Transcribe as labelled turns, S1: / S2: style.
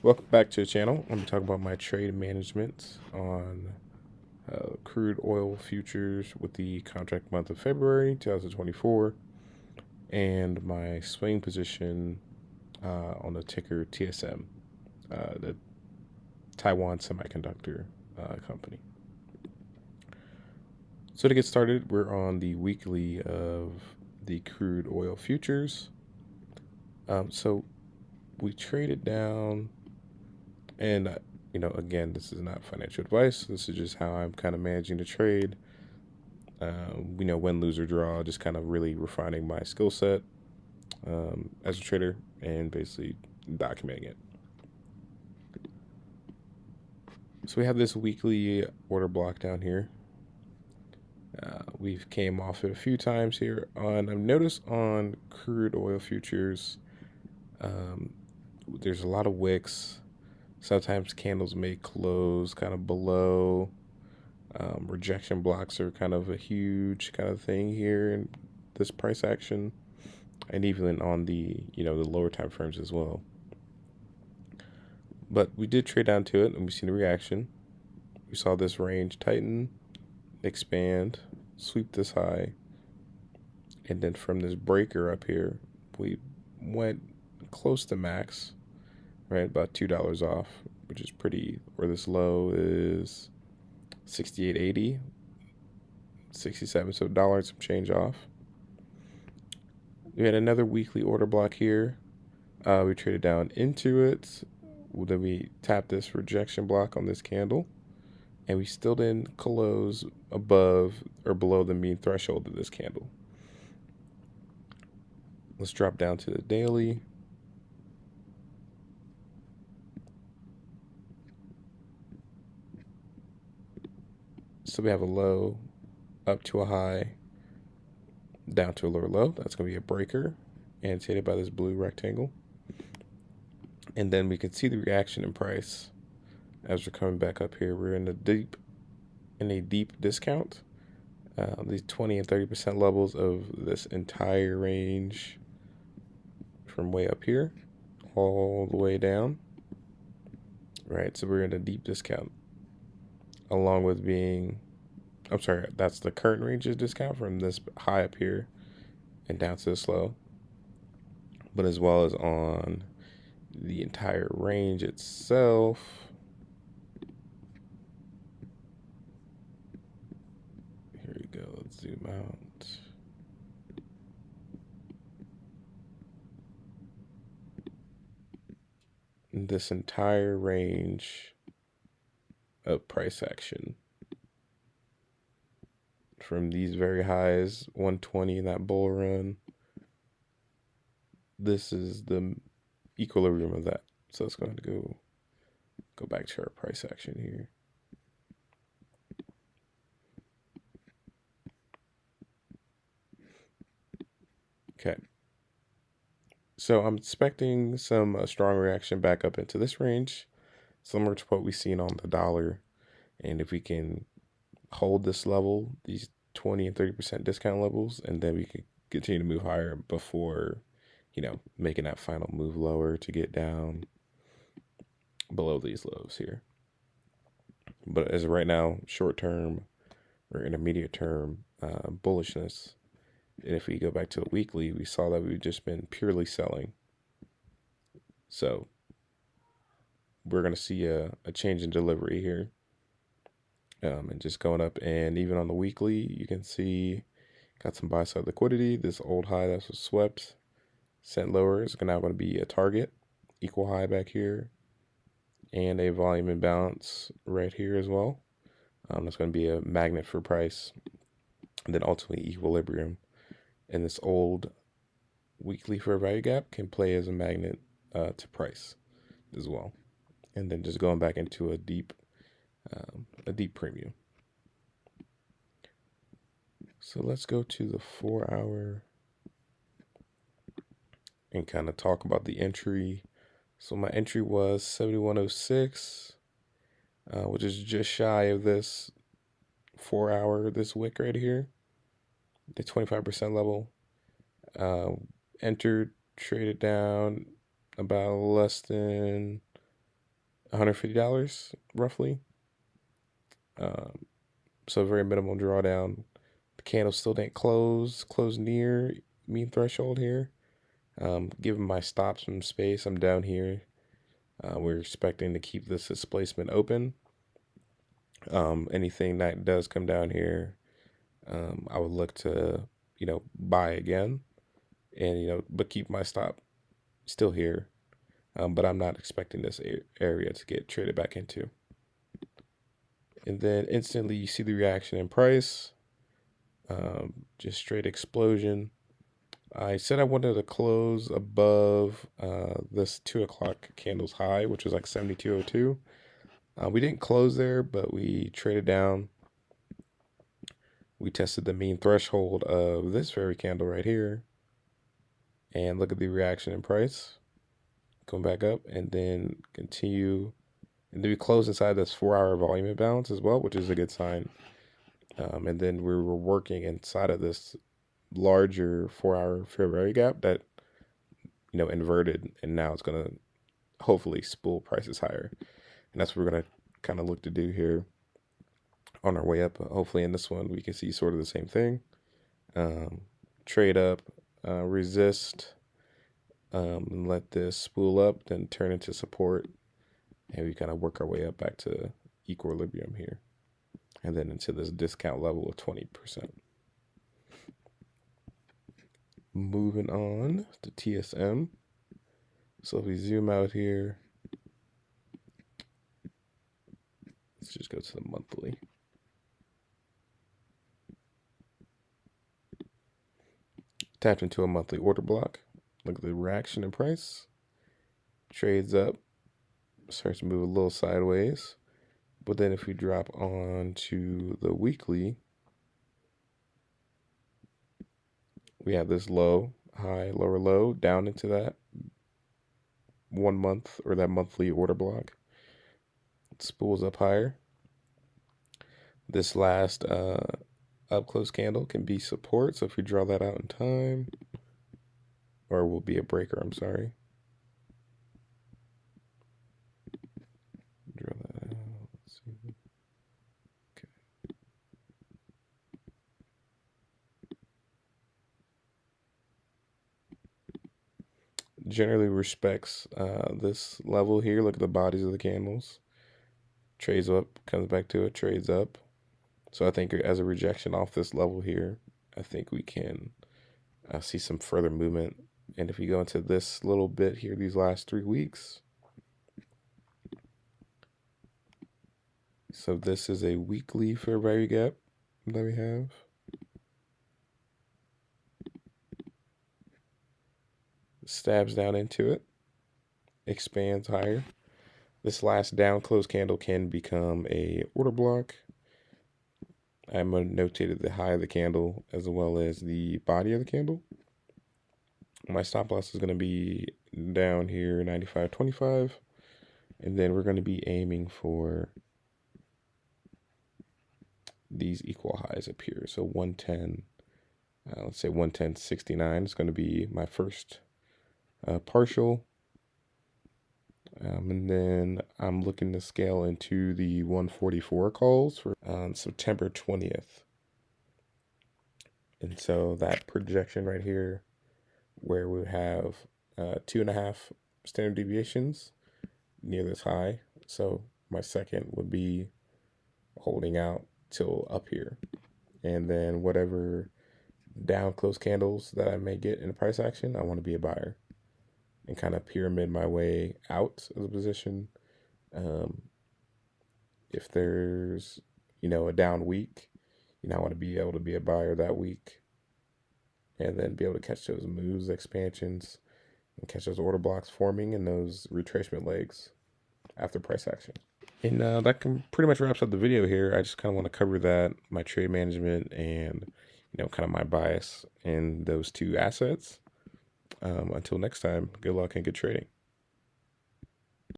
S1: Welcome back to the channel. I'm going to talk about my trade management on crude oil futures with the contract month of February 2024 and my swing position on the ticker TSM, the Taiwan Semiconductor Company. So to get started, we're on the weekly of the crude oil futures. So we traded down, and again, this is not financial advice. This is just how I'm kind of managing the trade. Win, lose, or draw, just kind of really refining my skill set as a trader and basically documenting it. So we have this weekly order block down here. We've came off it a few times here. I've noticed on crude oil futures, there's a lot of wicks. Sometimes candles may close kind of below. Rejection blocks are kind of a huge kind of thing here in this price action, and even on the the lower time frames as well. But we did trade down to it, and we've seen a reaction. We saw this range tighten, expand, sweep this high, and then from this breaker up here, we went close to max, right? About $2 off, which is pretty. Where this low is 68.80, 67, so $1 and some change off. We had another weekly order block here. We traded down into it. Then we tapped this rejection block on this candle, and we still didn't close above or below the mean threshold of this candle. Let's drop down to the daily. So we have a low, up to a high, down to a lower low. That's going to be a breaker, and it's hit by this blue rectangle. And then we can see the reaction in price as we're coming back up here. We're in a deep discount. These 20 and 30% levels of this entire range from way up here all the way down. Right, so we're in a deep discount, along with being, that's the current range of discount from this high up here and down to this low, but as well as on the entire range itself. Here we go, let's zoom out. This entire range of price action from these very highs, 120 in that bull run, this is the equilibrium of that. So it's going to go back to our price action here. Okay. So I'm expecting some strong reaction back up into this range, similar to what we've seen on the dollar. And if we can hold this level, these 20 and 30% discount levels, and then we can continue to move higher before, making that final move lower to get down below these lows here. But as of right now, short term or intermediate term bullishness. And if we go back to the weekly, we saw that we've just been purely selling. So we're going to see a change in delivery here. And just going up, and even on the weekly, you can see got some buy side liquidity. This old high that was swept, sent lower, is now going to be a target, equal high back here, and a volume imbalance right here as well. That's going to be a magnet for price, and then ultimately equilibrium. And this old weekly fair value gap can play as a magnet to price as well. And then just going back into a deep premium. So let's go to the 4-hour and kind of talk about the entry. So my entry was 7106, which is just shy of this 4-hour, this wick right here, the 25% level. Entered, traded down about less than $150 roughly. Um, so very minimal drawdown. The candle still didn't close near mean threshold here. Given my stops some space, I'm down here. We're expecting to keep this displacement open. Anything that does come down here, I would look to, buy again, and but keep my stop still here. But I'm not expecting this area to get traded back into. And then instantly you see the reaction in price, just straight explosion. I said I wanted to close above this 2 o'clock candle's high, which was like 72.02. We didn't close there, but we traded down. We tested the mean threshold of this very candle right here. And look at the reaction in price. Come back up and then continue. And then we close inside this 4-hour volume imbalance as well, which is a good sign. And then we were working inside of this larger 4-hour fair value gap that, inverted. And now it's going to hopefully spool prices higher. And that's what we're going to kind of look to do here on our way up. Hopefully in this one, we can see sort of the same thing. Trade up, resist, and let this spool up, then turn into support. And we kind of work our way up back to equilibrium here. And then into this discount level of 20%. Moving on to TSM. So if we zoom out here, let's just go to the monthly. Tapped into a monthly order block. Look at the reaction in price. Trades up. Starts to move a little sideways. But then if we drop on to the weekly, we have this low, high, lower low, down into that 1 month or that monthly order block. It spools up higher. This last up close candle can be support. So if we draw that out in time, or will be a breaker, I'm sorry. Draw that out. Let's see. Okay. Generally respects this level here. Look at the bodies of the candles. Trades up, comes back to it, trades up. So I think as a rejection off this level here, I think we can see some further movement. And if we go into this little bit here, these last 3 weeks. So this is a weekly fair value gap that we have. Stabs down into it, expands higher. This last down close candle can become a order block. I'm notated the high of the candle as well as the body of the candle. My stop loss is going to be down here, 95.25. And then we're going to be aiming for these equal highs up here. So 110, let's say 110.69 is going to be my first partial. And then I'm looking to scale into the 144 calls for September 20th. And so that projection right here, where we have 2.5 standard deviations near this high. So my second would be holding out till up here. And then whatever down close candles that I may get in a price action, I want to be a buyer and kind of pyramid my way out of the position. If there's, a down week, I want to be able to be a buyer that week and then be able to catch those moves, expansions, and catch those order blocks forming and those retracement legs after price action. And that pretty much wraps up the video here. I just kind of want to cover that, my trade management, and kind of my bias in those two assets. Until next time, good luck and good trading.